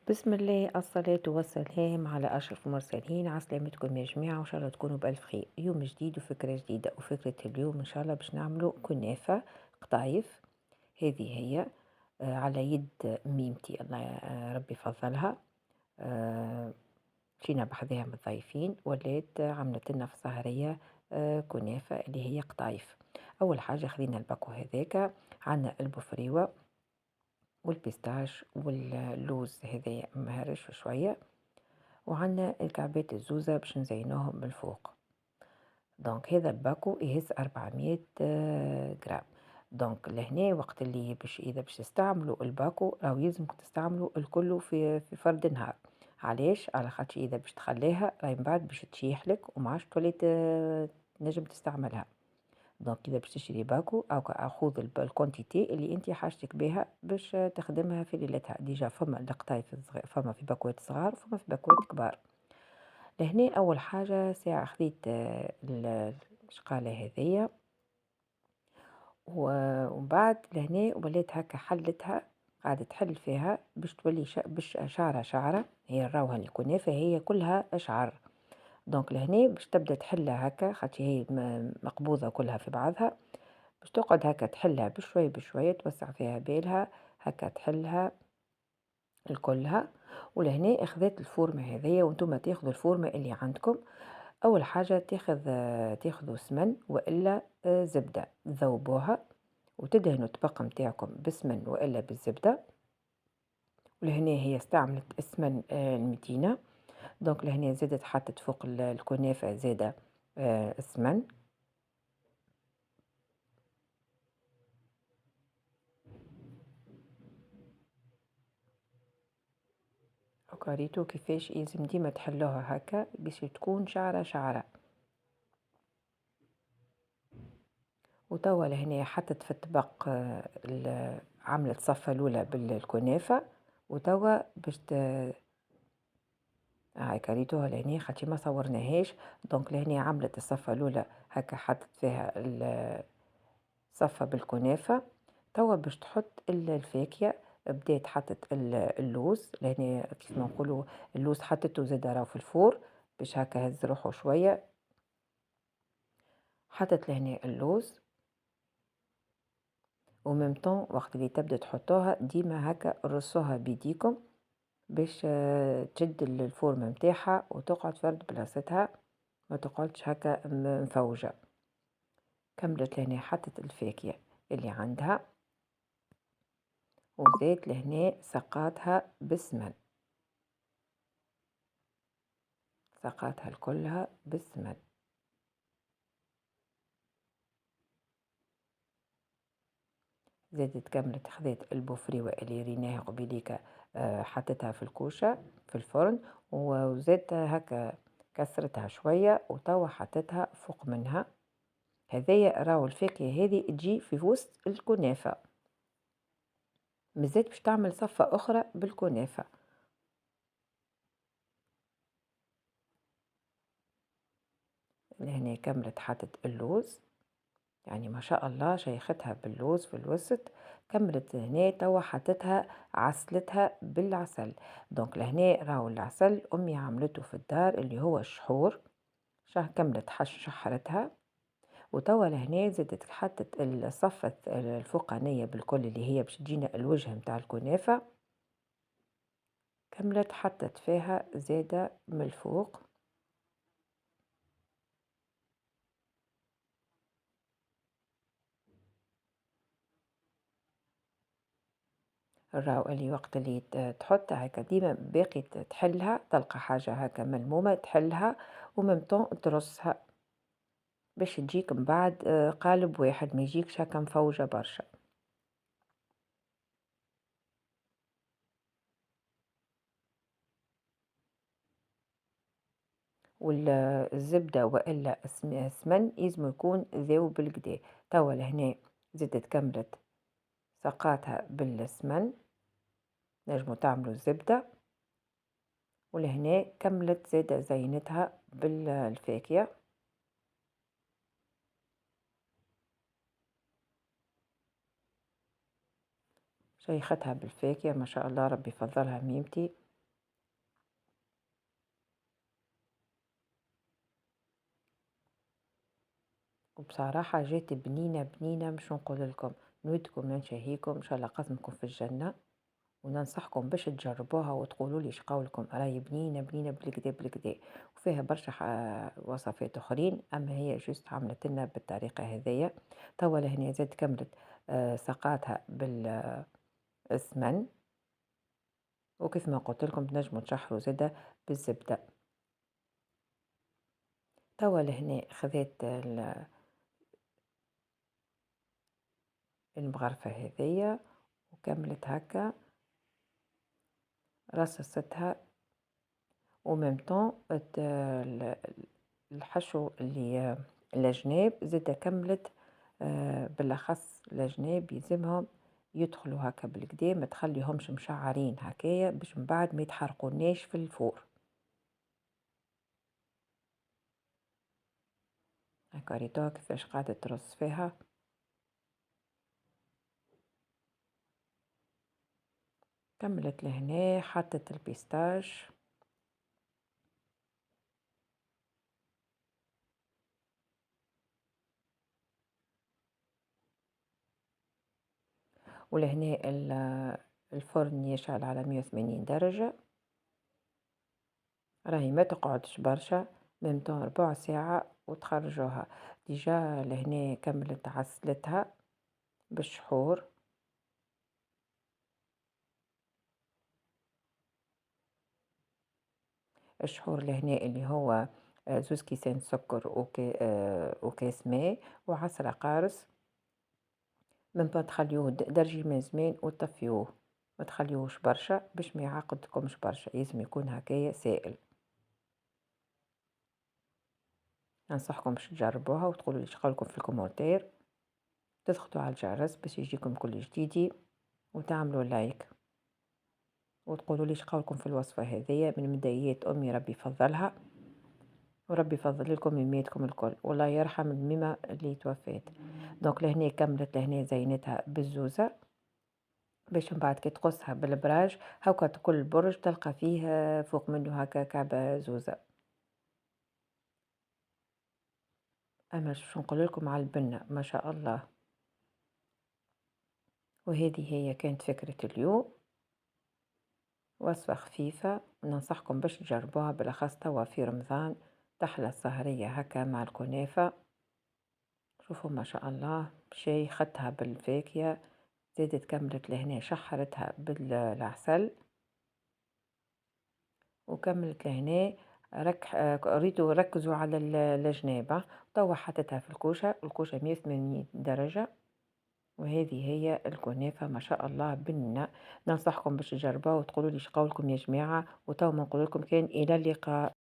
بسم الله الصلاة والسلام على أشرف المرسلين، على سلامتكم يا جماعة، وإن شاء الله تكونوا بألف خير. يوم جديد وفكرة جديدة، وفكرة اليوم إن شاء الله باش نعملوا كنافة قطايف. هذه هي على يد ميمتي، الله ربي يفضلها. آه، مشينا بحذاها من الضيفين، ولات عملت لنا في السهرية كنافة اللي هي قطايف. أول حاجة خذينا الباكو هذاك، عندنا البفريوة والبيستاش واللوز هذايا مهرش شوية، وعندنا الكعبات الزوزة باش نزينوهم من الفوق. دونك هذا الباكو يهز 400 غرام. دونك لهنا وقت اللي باش إذا باش تستعملوا الباكو أو يلزمك تستعملوا الكل في فرد نهار. علاش؟ على خاطر إذا باش تخليها راهي من بعد باش تشيح لك وما عادش تولي تنجم تستعملها. دونك إذا باش تشري باكو أو خذ الكونتيتي اللي أنت حاجتك بها باش تخدمها في ليلتها. ديجا فما القطايف فما في باكوات صغار وفما في باكوات كبار. لهنا أول حاجة ساعة خذيت الشقالة هذيا، ومن بعد لهنا وليت هكا حلتها، قاعدة تحل فيها باش تولي باش شعرة شعرة. هي راوها الكنافة هي كلها أشعار. دونك لهنا باش تبدا تحلها هكا خاطر هي مقبوضة كلها في بعضها، باش تقعد هكا تحلها بشوية بشوية، توسع فيها بالها هكا تحلها الكلها. ولهنا اخذت الفورمة هذيا، وانتم تاخذوا الفورمة اللي عندكم. اول حاجة تاخذوا سمن والا زبدة، تذوبوها وتدهنوا الطبق متاعكم بسمن والا بالزبدة. ولهنا هي استعملت السمن المتينة. دونك لهنا زادت حطت فوق الكنافة زادة السمن. وقريتو كيفاش يلزم ديما تحلوها هكا باش تكون شعرة شعرة. وتوا لهنا حطت في الطبق عملت صفة الأولى بالكنافة. وتوا باش هاي كريتوها لهنا خاطر ما صورناهاش. دونك لهنا عملت الصفة الأولى هكا، حطت فيها الصفة بالكنافة. توا باش تحط الفاكهة. بدات حطت اللوز لهنا كيف ما نقولوا، اللوز حطته زاد راهو في الفور باش هكا هز روحه شوية. حطت لهنا اللوز، وممتون وقت اللي تبدا تحطوها ديما هكا رصوها بيديكم باش تشد الفورمة متاعها وتقعد فرد بلاصتها، ما تقعدش هكا مفوجة. كملت لهنا حطت الفاكهة اللي عندها، وزيت لهنا سقاتها بالسمن، سقاتها كلها بالسمن. زادت كملت خذيت البوفريوة اللي ريناها قبيليكا، حطيتها في الكوشة في الفرن، وزادت هكا كسرتها شوية وتوا حطيتها فوق منها. هذايا راهو الفاكهة هذه تجي في وسط الكنافة. مازالت باش تعمل صفة أخرى بالكنافة. لهنا كملت حطت اللوز، يعني ما شاء الله شيختها باللوز في الوسط. كملت هنا توا حطتها عسلتها بالعسل. دونك لهنا راهو العسل أمي عملته في الدار اللي هو الشحور. كملت شحرتها. وتوا لهنا زادت حطت الصفة الفوقانية بالكل اللي هي باش تجينا الوجه متاع الكنافة. كملت حطت فيها زادة من الفوق. الراو اللي وقت اللي تحطها هكا ديما باقي تحلها، تلقى حاجة هكا ملمومة تحلها وممتون ترصها باش تجيك من بعد قالب واحد، ما يجيكش هكا مفوجة برشا. والزبدة والا السمن لازم يكون ذاوب بالكدا. توا لهنا زدت كملت سقاتها بالسمن، نجمو تعملوا الزبدة. ولهنا كملت زادة زينتها بالفاكهة. شيختها بالفاكهة ما شاء الله ربي يفضلها ميمتي. وبصراحة جات بنينة بنينة مش نقول لكم، نودكم نشهيكم إن شاء الله قسمكم في الجنة، وننصحكم باش تجربوها وتقولوا لي شقولكم راهي بنينة بنينة بالكدا بالكدا، وفيها برشا وصفات أخرين، أما هي جوست عملت لنا بالطريقة هذيا. توا لهنا زاد كملت سقاتها بالسمن، وكيف ما قلت لكم تنجموا تشحروا زادة بالزبدة. توا لهنا خذيت المغرفة هذيا وكملت هكا رصصتها، وميم طون الحشو اللي الأجناب زادة كملت، بالأخص الأجناب يلزمهم يدخلوا هكا بالكدا، ما تخليهمش مشعرين هكايا باش من بعد ما يتحرقوناش في الفور. هكا ريتوها كيفاش قاعدة ترص فيها. كملت لهنا حطت البيستاش، ولهنا الفرن يشعل على 180 درجة، راهي ما تقعدش برشا، ميم طون ربع ساعة وتخرجوها. ديجا لهنا كملت عسلتها بالشحور، الشحور لهنا اللي هو زوز كيسان سكر وكاس ماء وعسرة قارص، من بعد تخليوه درجي من زمان وتطفيوه، ما تخليوهش برشا باش ما يعقدكمش برشا، لازم يكون هكايا سائل. ننصحكم باش تجربوها وتقولوا لي شقولكم في الكومنتير، تضغطوا على الجرس باش يجيكم كل جديد، وتعملوا لايك وتقولوا لي شقولكم في الوصفة هذيا من مديات أمي، ربي يفضلها وربي يفضل لكم ميماتكم الكل، والله يرحم الميمة اللي توفات. دونك لهنا كملت، لهنا زينتها بالزوزة باش من بعد كي تقصها بالبراج هاكا كل برج تلقى فيه فوق منه هكا كعبة زوزة. أما شو نقول لكم على البنة ما شاء الله. وهذه هي كانت فكرة اليوم، وصفة خفيفة ننصحكم باش تجربوها، بالأخص توا في رمضان تحلى السهرية هكا مع الكنافة. شوفوا ما شاء الله شي خدتها بالفاكهة، زادت كملت لهنا شحرتها بالعسل، وكملت لهنا ريتوا ركزوا على الجنابة. توا حطيتها في الكوشة 180 درجة، وهذه هي الكنافة ما شاء الله بنة. ننصحكم باش تجربوها وتقولوا لي شقولكم يا جماعة، وتوا ما نقول لكم كان إلى اللقاء.